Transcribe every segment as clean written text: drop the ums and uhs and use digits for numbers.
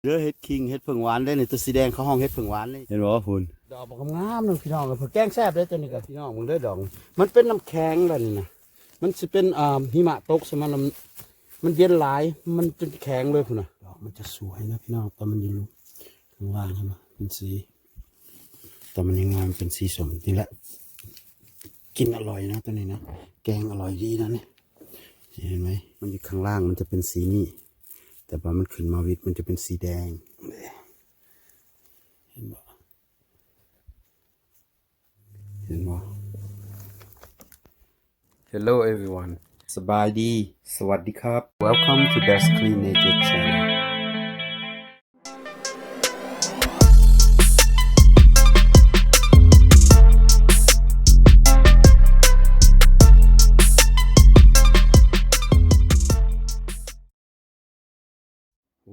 เด้อเฮ็ดคิงเฮ็ดเพิ่งหวานได้ในตัวสีแดงเขาห้องเฮ็ดเพิ่งหวานนี่เห็นบ่คุณดอกงามๆนึงพี่น้องกับแกงแซ่บได้ตัวนี้กับพี่น้องมึงได้ดอกมันเป็นน้ำแข็งแบบนี้นะมันสิเป็นหิมะตกสมันมันเย็นหลายมันเป็นแข็งเลยพุ่นน่ะดอกมันจะสวยนะพี่น้องตอนมันอยู่ข้างล่างใช่ไหมเป็นสีตอนมันยังงามเป็นสีสมนี่แหละกินอร่อยนะตัวนี้นะแกงอร่อยดีนะเนี่ยเห็นไหมมันอยู่ข้างล่างมันจะเป็นสีนี้แต่พอมันขึ้นมาวิทมันจะเป็นสีแดงเห็นบ่เห็นบ่ Hello everyone สบายดีสวัสดีครับ Welcome to Best Clean Nature Channel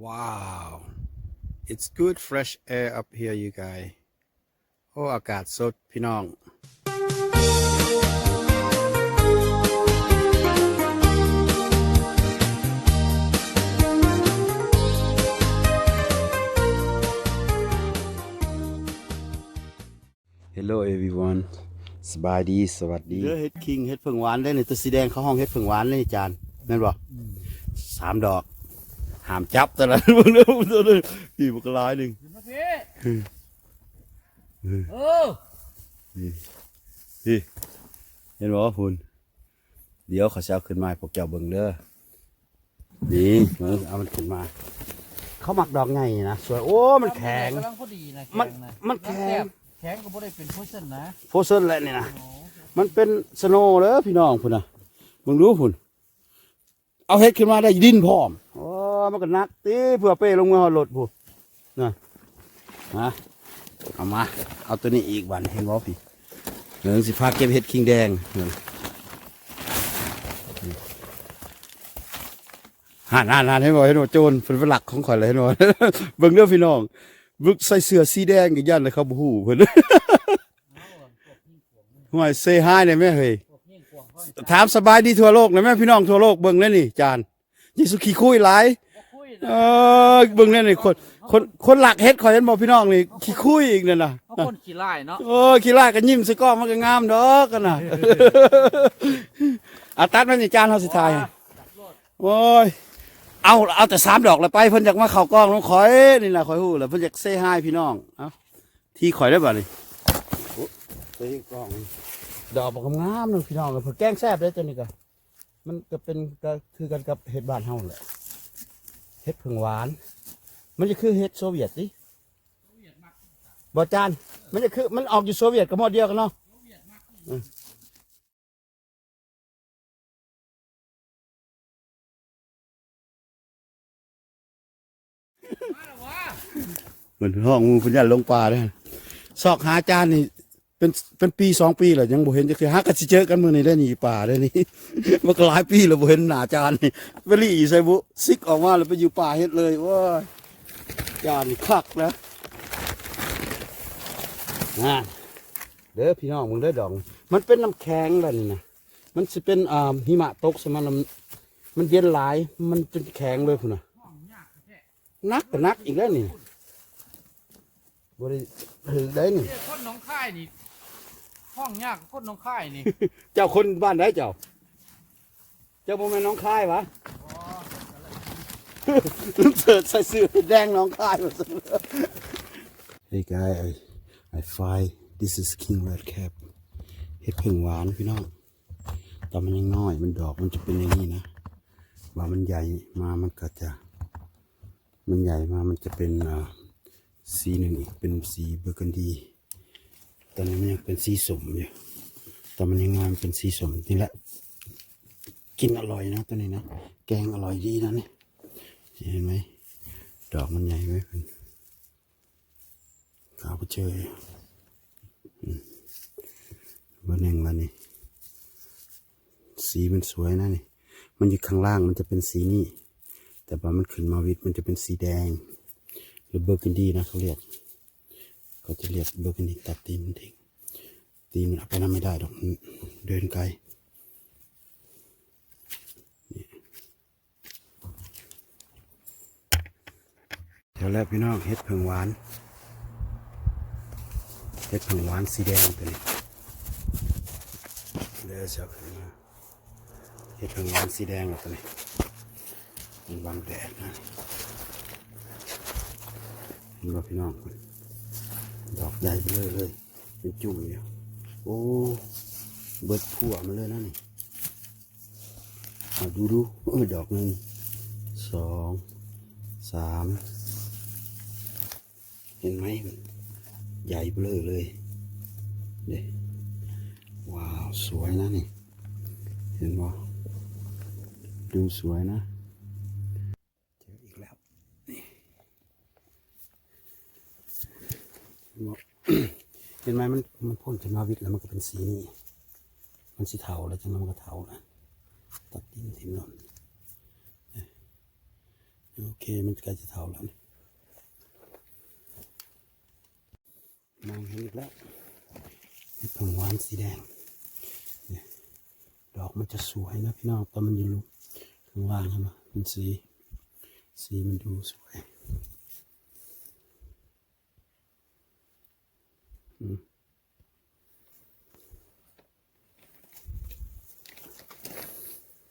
Wow it's good fresh air up here you guys โอ้อากาศสดพี่น้อง Hello everyone สบายดีสวัสดีเด้อเฮ็ดคิงเฮ็ดเพิ่งหวานได้ในตัวสีแดงเขาห้องเฮ็ดเพิ่งหวานนี่จานแม่นบ่3 ดอกห้ามจับแต่ละมึงเด้อพี่บ่กลายนึงพี่เห็นบ่คุณเดี๋ยวเขาจะเอาขึ้นมาให้พวกเจ้าเบิ่งเด้อนี่เอามันขึ้นมาเขาหมักดอกไงนะสวยโอ้มันแข็งมันแข็งแข็งก็บ่ได้เป็นโพชั่นนะโพชั่นแหละนี่นะมันเป็นสโนว์เด้อพี่น้องพุ่นน่ะมึงรู้พุ่นเอาเฮ็ดขึ้นมาได้ดินพร้อมโอ้มันก็นักตีเพื่อเป้ลงมือหลดพุ่นน่ะมาเอามาเอาตัวนี้อีกวันเห็นบ่พี่เหลืองสิพาเก็บเฮ็ดคิงแดงห่านให้บ่เห็นบ่โจรเป็นหลักของข่อยเลยเห็นบ่เบิ่งเด้อพี่น้องบึกใส่เสื้อสีแดงกับยันเลยครับหูเพิ่นห่วยเซฮายได้ไหมเฮ้ยถามสบายดีทั่วโลกนะแม่พี่น้องทั่วโลกเบิ่งเลยนี่จานยิสุขี้คุยหลายเบิ่งเลยนี่คนหลักเฮ็ดข่อยเห็นบ่พี่น้องนี่ขี้คุยอีกนั่นน่ะคนขี้ร้ายเนาะขี้ร้ายก็ยิ้มใส่กล้องมันก็งามดอกกันน่ะตัดมันนี่จานเฮาสิถ่ายโอ้ยเอาแต่3 ดอกแล้วไปเพิ่นอยากมาเข้ากล้องน้องข่อยนี่ล่ะข่อยฮู้แล้วเพิ่นอยากเซฮายพี่น้องเอ้าที่ข่อยได้บ่นี่โอ้เซกล้องดอกบ่งามๆนึงพี่น้องเพิ่นแกงแซ่บได้ตัวนี้ก็มันก็เป็นก็คือกันกับเห็ดบ้านเฮาแหละเห็ดผึ่งหวานมันจะคือเห็ดโซเวียตสิบ่จานมันจะคือมันออกอยู่โซเวียตก็หม้อเดียวกันเนาะเหมือนห้องงูพญาลงป่าเลยซอกหาจานนี่เป็นปี2 ปีแล้วยังบ่เห็นจะคือหากันสิเจอกันมื้อนี้ได้นี่ป่าได้นี่มันก็หลายปีแล้วบ่เห็นหน้าจานนี่ไปลี่ใส่บุซิกออกมาแล้วไปอยู่ป่าเฮ็ดเลยว้าจานนี่คักนะเด้อพี่น้องมึงเด้อดอกมันเป็นน้ำแข็งแบบนี้นะมันสิเป็นหิมะตกสมันเย็นหลายมันเป็นแข็งเลยพุ่นน่ะนักอีกแล้วนี่บริถือได้นี่คนหนองคายนี่ห้องยากคนหนองคายนี่เจ้าคนบ้านไหนเจ้าโมเมนน้องคายวะเสิร์ชใส่เสื้อแดงน้องคายมาสิ Hey guys I find this is king red cap เห็ดผึ่งหวานพี่น้องตอนมันยังน้อยมันดอกมันจะเป็นอย่างนี้นะว่ามันใหญ่มามันก็จะมันใหญ่มามันจะเป็นสีหนึ่งอีกเป็นสีเบอร์กันดีตอนนี้มันยังเป็นสีสมอยู่ตอนมันยังงามเป็นสีสมนี่แหละกินอร่อยนะตัวนี้นะแกงอร่อยดีนะนี่เห็นไหมดอกมันใหญ่ไหมเพื่อนข้าวเจอเบอร์ 1แล้วนี่สีมันสวยนะนี่มันอยู่ข้างล่างมันจะเป็นสีนี้แต่พอมันขึ้นมาวิทมันจะเป็นสีแดงหรือเบอร์กันดีนะเขาจะเรียกเบอร์กันดีตัดตีนมันทิ้งตีนมันเอาไปนั่นไม่ได้หรอกเดินไกล ดี๋ยวแล้วพี่น้องเห็ดเผิงหวานเห็ดเผิงหวานสีแดงตัวนี้เดี๋ยวจะขึ้นมาเห็ดเผิงหวานสีแดงตัวนี้มันบังแดดนะเห็นบ่พี่น้องดอกใหญ่เลยเป็นจุ่มอยู่โอ้เบิดผัวมาเลยนะนี่ดูดอกหนึ่งสองสามเห็นไหมใหญ่เบ้อเลยเด้ว้าวสวยนะนี่เห็นบ่ดูสวยนะเจออีกแล้วนี่เห็นไหมมันพ่นขึ้นมาวิทย์แล้วมันก็เป็นสีนี่มันสีเทาแล้วจังนั้นมันก็เทาแล้วตัดทิ้งทิ้งหล่นโอเคมันใกล้จะเทาแล้วมองเห็นอีกแล้วเห็ดเผิงหวานสีแดงเนี่ยดอกมันจะสวยนะพี่น้องตอนมันอยู่ข้างล่างใช่ไหมเป็นสีมันดูสวย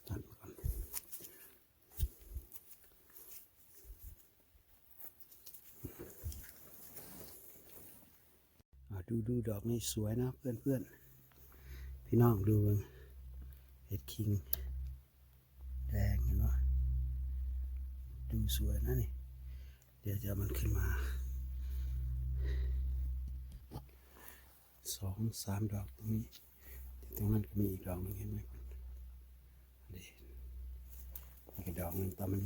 ตัดก่อนดูดอกนี้สวยนะเพื่อนพี่น้องดูเห็ดคิงแดงเห็นไหมดูสวยนะนี่เดี๋ยวจะมันขึ้นมาสองสามดอกตรงนี้ตรงนั้นก็มีอีกดอกหนึ่งเห็นไหมนี่อีกดอกหนึ่งแต่มัน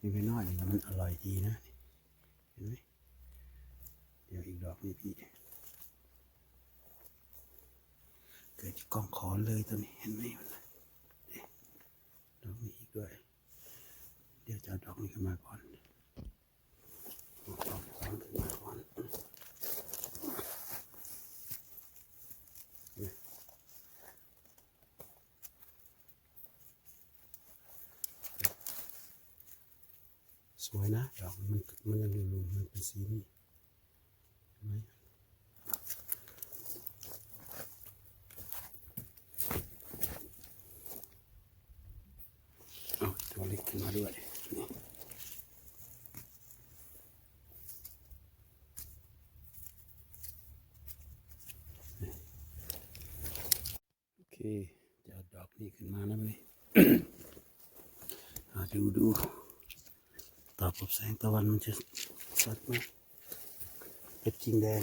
มีไม่น้อยแต่มันอร่อยดีนะเห็นไหมเดี๋ยวอีกดอกนี้พี่เกิดกองขอนเลยตัวนี้เห็นไหมดอกนี้อีกด้วยเดี๋ยวจะเอาดอกนี้ขึ้นมาก่อนดอกขอนขึ้นมาก่อนสวยนะดอกมันยังรูมันเป็นสีนี้เห็นไหมเอาตัวเล็กขึ้นมาด้วยนี่โอเคจะเอาดอกนี้ขึ้นมานะพี่ ดูต่อกับแสงตะวันมันจะสัดมากเป็นจริงแดง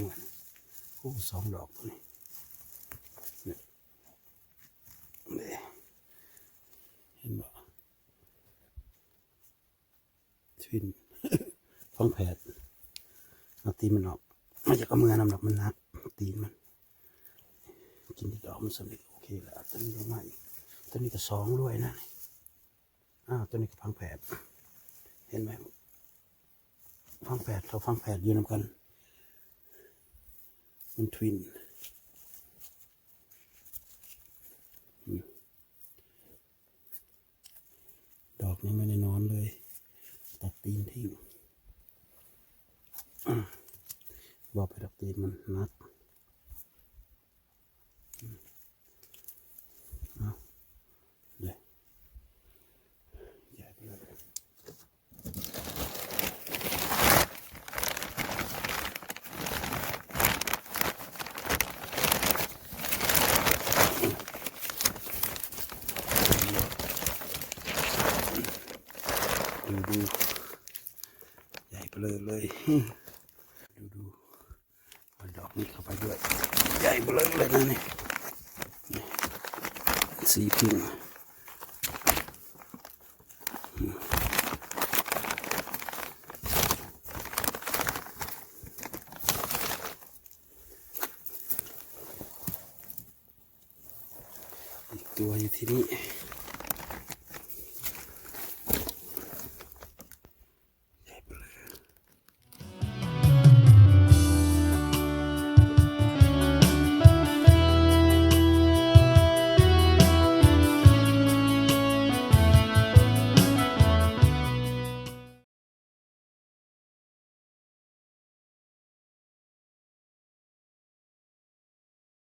โอ้สองดอกนี่เห็นบ่ทวิน ฟังแผดเอาตีมันออกมันจะกระเมือนำดอกมันนักตีมันกินที่ดอกมันสำเร็จโอเคแล้วตัวนี้ก็ไม่ตัวนี้ก็สองด้วยนะตัวนี้ก็ฟังแผดเห็นไหมฟังแผดเขาฟังแผดยืนนำกันมันทวินดอกนี้ไม่ได้นอนเลยตัดตีนทิ้งบอกไปดอกตีนมันนักเลยใหญ่ไปเลยดูใหญ่ไปเลยดูเอาดอกนี้เข้าไปด้วยใหญ่ไปเลยนะนี่สีพิงอีกตัวอยู่ที่นี่